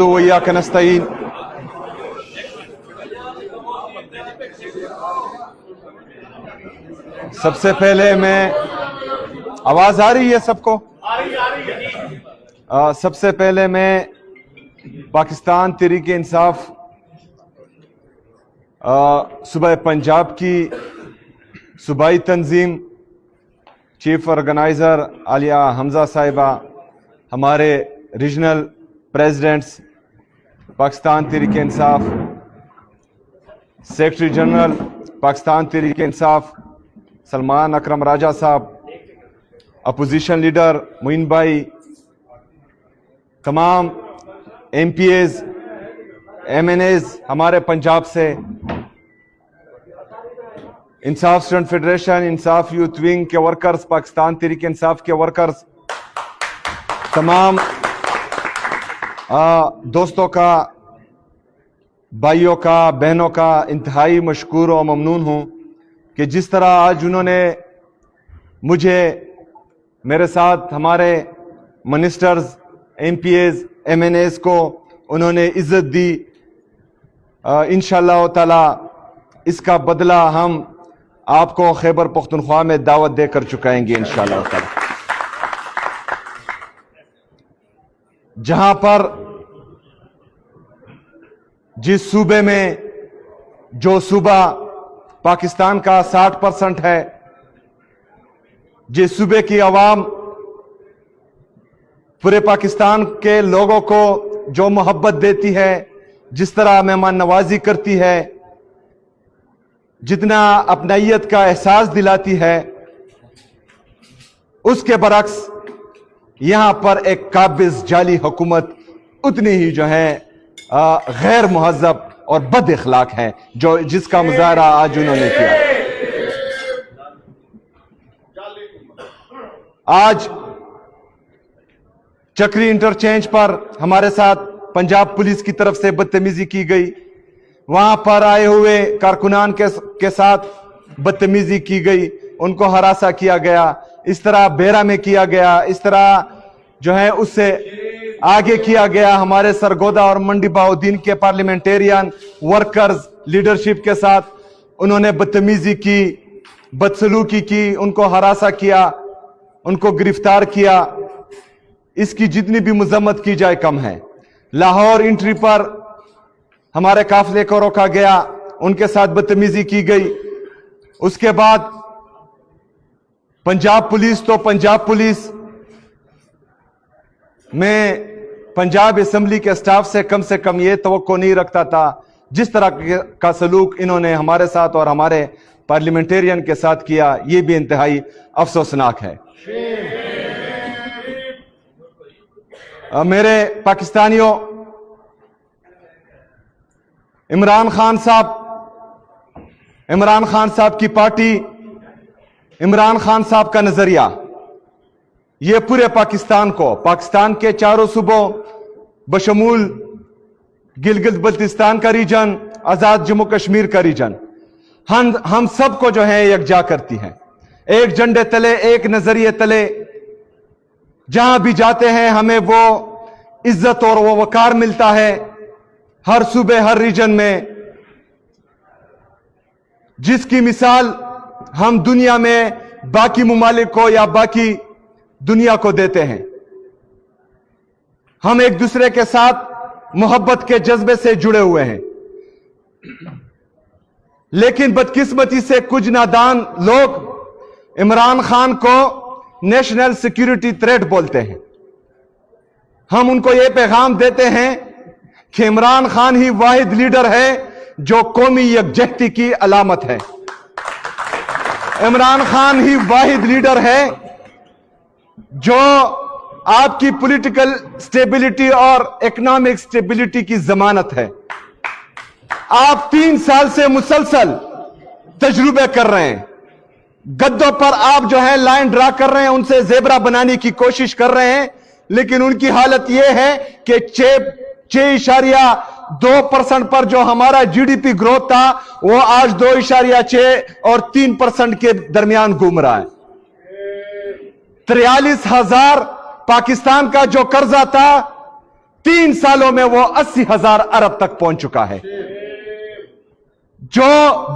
وإياك نستعين سب سے پہلے میں آواز آ رہی ہے سب کو؟ سب سے پہلے میں پاکستان تحریک انصاف صوبہ پنجاب کی صوبائی تنظیم چیف آرگنائزر عالیہ حمزہ صاحبہ، ہمارے ریجنل پریزیڈنٹس پاکستان تحریک انصاف، سیکرٹری جنرل پاکستان تحریک انصاف سلمان اکرم راجہ صاحب، اپوزیشن لیڈر معین بھائی، تمام M P As, M N As ہمارے پنجاب سے، Insaf student federation, Insaf youth wing کے ورکرز، پاکستان تحریک انصاف کے ورکرز، تمام دوستوں کا، بھائیوں کا، بہنوں کا انتہائی مشکور و ممنون ہوں کہ جس طرح آج انہوں نے مجھے، میرے ساتھ ہمارے ministers, M P As, M N As کو انہوں نے عزت دی، انشاءاللہ تعالی اس کا بدلہ ہم آپ کو خیبر پختونخوا میں دعوت دے کر چکائیں گے انشاءاللہ تعالی۔ جہاں پر جس صوبے میں، جو صوبہ پاکستان کا 60% ہے، جس صوبے کی عوام پورے پاکستان کے لوگوں کو جو محبت دیتی ہے، جس طرح مہمان نوازی کرتی ہے، جتنا اپنائیت کا احساس دلاتی ہے، اس کے برعکس یہاں پر ایک قابض جعلی حکومت اتنی ہی جو ہے غیر مہذب اور بد اخلاق ہے، جس کا مظاہرہ آج انہوں نے کیا۔ آج چکری انٹرچینج پر ہمارے ساتھ پنجاب پولیس کی طرف سے بدتمیزی کی گئی، وہاں پر آئے ہوئے کارکنان کے ساتھ بدتمیزی کی گئی، ان کو ہراساں کیا گیا، اس طرح بیرا میں کیا گیا، اس طرح جو ہے اس سے آگے کیا گیا۔ ہمارے سرگودا اور منڈی بہاؤدین کے پارلیمنٹیرین ورکرز لیڈرشپ کے ساتھ انہوں نے بدتمیزی کی، بدسلوکی کی، ان کو ہراساں کیا، ان کو گرفتار کیا۔ اس کی جتنی بھی مذمت کی جائے کم ہے۔ لاہور انٹری پر ہمارے قافلے کو روکا گیا، ان کے ساتھ بدتمیزی کی گئی۔ اس کے بعد پنجاب پولیس تو پنجاب پولیس، میں پنجاب اسمبلی کے سٹاف سے کم یہ توقع نہیں رکھتا تھا، جس طرح کا سلوک انہوں نے ہمارے ساتھ اور ہمارے پارلیمنٹیرین کے ساتھ کیا، یہ بھی انتہائی افسوسناک ہے۔ میرے پاکستانیوں، عمران خان صاحب کی پارٹی، عمران خان صاحب کا نظریہ، یہ پورے پاکستان کو، پاکستان کے چاروں صوبوں بشمول گلگت بلتستان کا ریجن، آزاد جموں کشمیر کا ریجن، ہم سب کو جو ہے یکجا کرتی ہیں، ایک جھنڈے تلے، ایک نظریے تلے جہاں بھی جاتے ہیں ہمیں وہ عزت اور وہ وقار ملتا ہے۔ ہر صوبے، ہر ریجن میں جس کی مثال ہم دنیا میں باقی ممالک کو یا باقی دنیا کو دیتے ہیں، ہم ایک دوسرے کے ساتھ محبت کے جذبے سے جڑے ہوئے ہیں۔ لیکن بدقسمتی سے کچھ نادان لوگ عمران خان کو نیشنل سیکیورٹی تھریٹ بولتے ہیں۔ ہم ان کو یہ پیغام دیتے ہیں کہ عمران خان ہی واحد لیڈر ہے جو قومی یکجہتی کی علامت ہے۔ عمران خان ہی واحد لیڈر ہے جو آپ کی پولیٹیکل سٹیبلٹی اور اکنامک سٹیبلٹی کی ضمانت ہے۔ آپ 3 سال سے مسلسل تجربے کر رہے ہیں، گدوں پر آپ جو ہے لائن ڈرا کر رہے ہیں، ان سے زیبرا بنانے کی کوشش کر رہے ہیں، لیکن ان کی حالت یہ ہے کہ 6.2% پر جو ہمارا جی ڈی پی گروتھ تھا وہ آج 2.6 اور 3% کے درمیان گھوم رہا ہے۔ 43,000 پاکستان کا جو قرضہ تھا 3 सालों में वो 80,000 अरब तक पहुंच चुका है। जो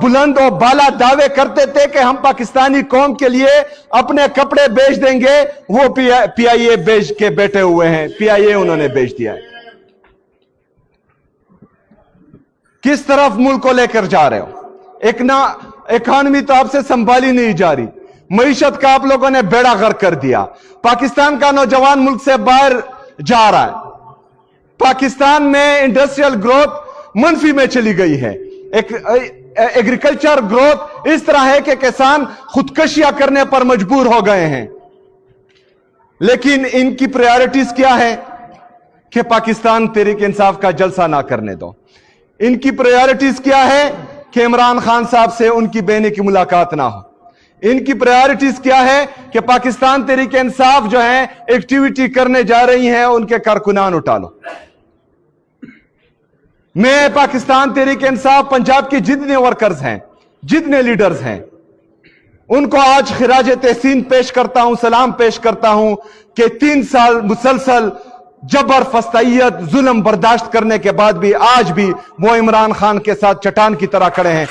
बुलंद और बाला दावे करते थे कि हम पाकिस्तानी कौम के लिए अपने कपड़े बेच देंगे, वो पीआईए बेच के बैठे हुए हैं। पीआईए उन्होंने बेच दिया है। किस तरफ मुल्क को लेकर जा रहे हो? इकॉनमी तो आपसे संभाली नहीं जा रही। मईशत का आप लोगों ने बेड़ा गर्क कर दिया। पाकिस्तान का नौजवान मुल्क से बाहर जा रहा है। पाकिस्तान में इंडस्ट्रियल ग्रोथ मंफी में चली गई है। एग्रीकल्चर ग्रोथ इस तरह है कि किसान खुदकशियां करने पर मजबूर हो गए हैं। लेकिन इनकी प्रायोरिटीज क्या है कि पाकिस्तान तहरीक इंसाफ का जलसा ना करने दो। इनकी प्रायोरिटीज क्या है कि इमरान खान साहब से उनकी बहन की मुलाकात ना हो। इनकी प्रायोरिटीज क्या है कि पाकिस्तान तहरीक इंसाफ जो है एक्टिविटी करने जा रही है, उनके कारकुनान उठा लो। मैं पाकिस्तान तहरीक इंसाफ पंजाब के जितने वर्कर्स हैं, जितने लीडर्स हैं, उनको आज खिराज तहसीन पेश करता हूं, सलाम पेश करता हूं कि 3 साल मुसलसल जबर, फस्तायत, जुल्म बर्दाश्त करने के बाद भी आज भी वो इमरान खान के साथ चट्टान की तरह खड़े हैं।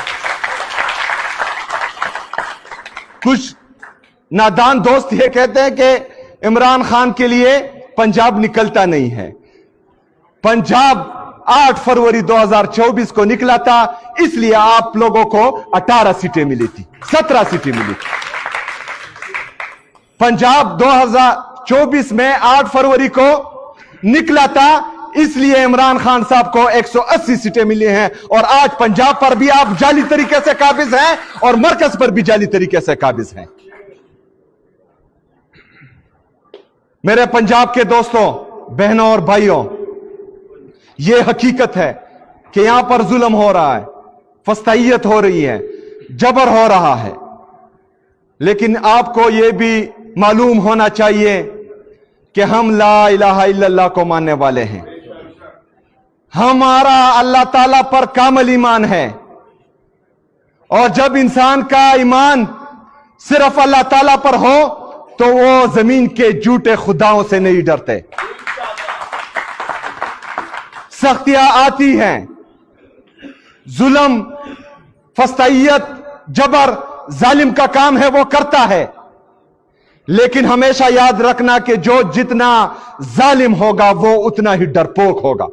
कुछ नादान दोस्त ये कहते हैं कि इमरान खान के लिए पंजाब निकलता नहीं है। पंजाब 8 फरवरी 2024 को निकला था, इसलिए आप लोगों को 18 सीटें मिली थी, 17 सीटें मिली थी। पंजाब 2024 में 8 फरवरी को निकला था, इसलिए इमरान खान साहब को 180 सीटें मिली हैं। और आज पंजाब पर भी आप जाली तरीके से काबिज हैं और मरकज पर भी जाली तरीके से काबिज हैं। मेरे पंजाब के दोस्तों, बहनों और भाइयों, यह हकीकत है कि यहां पर जुल्म हो रहा है, फस्तायत हो रही है, जबर हो रहा है। लेकिन आपको यह भी मालूम होना चाहिए कि हम ला इलाहा इल्लल्लाह को मानने वाले हैं। हमारा अल्लाह ताला पर कामिल ईमान है। और जब इंसान का ईमान सिर्फ अल्लाह ताला पर हो तो वो जमीन के झूठे खुदाओं से नहीं डरते। सख्तियां आती हैं, जुल्म, फस्तायत, जबर जालिम का काम है, वो करता है। लेकिन हमेशा याद रखना कि जो जितना जालिम होगा वो उतना ही डरपोक होगा।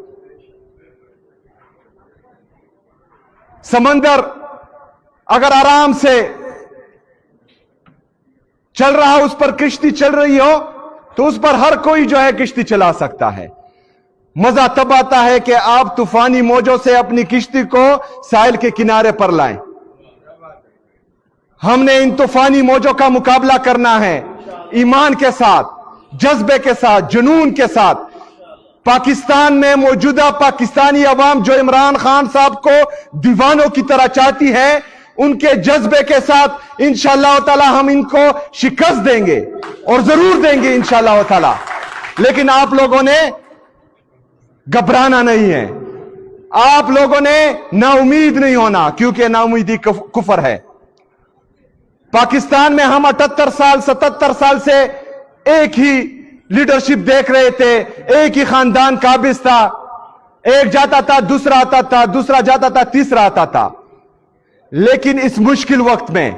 समंदर अगर आराम से चल रहा, उस पर किश्ती चल रही हो, तो उस पर हर कोई जो है किश्ती चला सकता है। मजा तब आता है कि आप तूफानी मौजों से अपनी किश्ती को साहिल के किनारे पर लाएं। हमने इन तूफानी मौजों का मुकाबला करना है ईमान के साथ, जज्बे के साथ, जुनून के साथ। पाकिस्तान में मौजूदा पाकिस्तानी अवाम जो इमरान खान साहब को दीवानों की तरह चाहती है, उनके जज्बे के साथ इंशाअल्लाह ताला हम इनको शिकस्त देंगे और जरूर देंगे इंशाअल्लाह ताला। लेकिन आप लोगों ने घबराना नहीं है, आप लोगों ने नाउमीद नहीं होना, क्योंकि नाउमीदी कुफर है। पाकिस्तान में हम 78 साल 77 साल से एक ही लीडरशिप देख रहे थे, एक ही खानदान काबिज था। एक जाता था, दूसरा आता था, दूसरा जाता था, तीसरा आता था। लेकिन इस मुश्किल वक्त में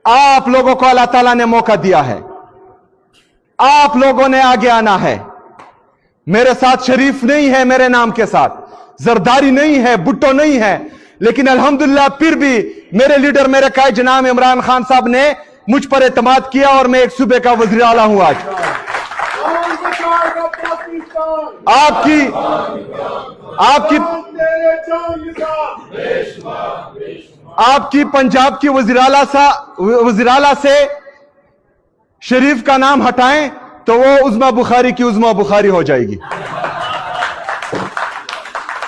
आप लोगों को अल्लाह ताला ने मौका दिया है, आप लोगों ने आगे आना है। मेरे साथ शरीफ नहीं है, मेरे नाम के साथ जरदारी नहीं है, भुट्टो नहीं है, लेकिन अल्हम्दुलिल्लाह फिर भी मेरे लीडर, मेरे कायद जनाब इमरान खान साहब ने मुझ पर एतमाद किया और मैं एक सूबे का वज़ीर आला हूं। आज आपकी पंजाब की वज़ीर आला से शरीफ का नाम हटाएं तो वो उज़्मा बुखारी की उज़्मा बुखारी हो जाएगी।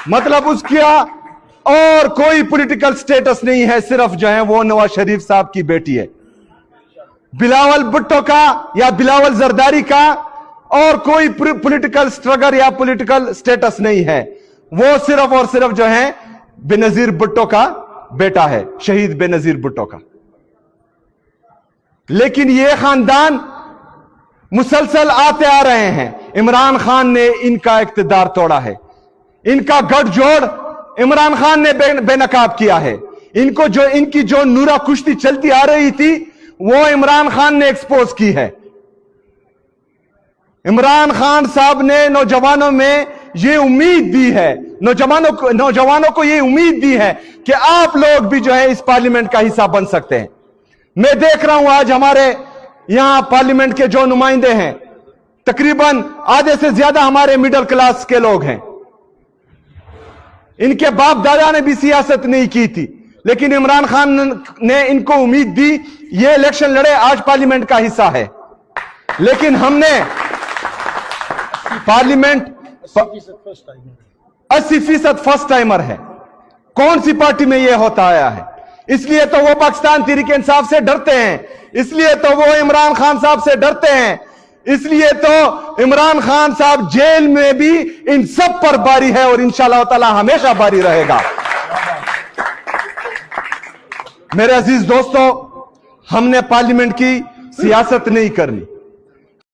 मतलब उसका और कोई पॉलिटिकल स्टेटस नहीं है, सिर्फ जो है वो नवाज शरीफ साहब की बेटी है। बिलावल भुट्टो का या बिलावल जरदारी का और कोई पॉलिटिकल स्ट्रगल या पॉलिटिकल स्टेटस नहीं है। वो सिर्फ और सिर्फ जो है बेनजीर भुट्टो का बेटा है, शहीद बेनजीर भुट्टो का। लेकिन ये खानदान मुसलसल आते आ रहे हैं। इमरान खान ने इनका इख्तिदार तोड़ा है, इनका गठजोड़ इमरान खान ने बेनकाब किया है। इनकी जो नूरा कुश्ती चलती आ रही थी वो इमरान खान ने एक्सपोज की है। इमरान खान साहब ने नौजवानों में ये उम्मीद दी है, नौजवानों को ये उम्मीद दी है कि आप लोग भी जो है इस पार्लियामेंट का हिस्सा बन सकते हैं। मैं देख रहा हूं आज हमारे यहां पार्लियामेंट के जो नुमाइंदे हैं, तकरीबन आधे से ज्यादा हमारे मिडिल क्लास के लोग हैं। इनके बाप दादा ने भी सियासत नहीं की थी, लेकिन इमरान खान ने इनको उम्मीद दी, ये इलेक्शन लड़े, आज पार्लियामेंट का हिस्सा है। लेकिन हमने पार्लियामेंट 80% फर्स्ट टाइमर है। कौन सी पार्टी में यह होता आया है? इसलिए तो वो पाकिस्तान तहरीक इंसाफ से डरते हैं, इसलिए तो वो इमरान खान साहब से डरते हैं, इसलिए तो इमरान खान साहब जेल में भी इन सब पर बारी है और इंशाअल्लाह ताला हमेशा बारी रहेगा। मेरे अजीज दोस्तों, हमने पार्लियामेंट की सियासत नहीं करनी,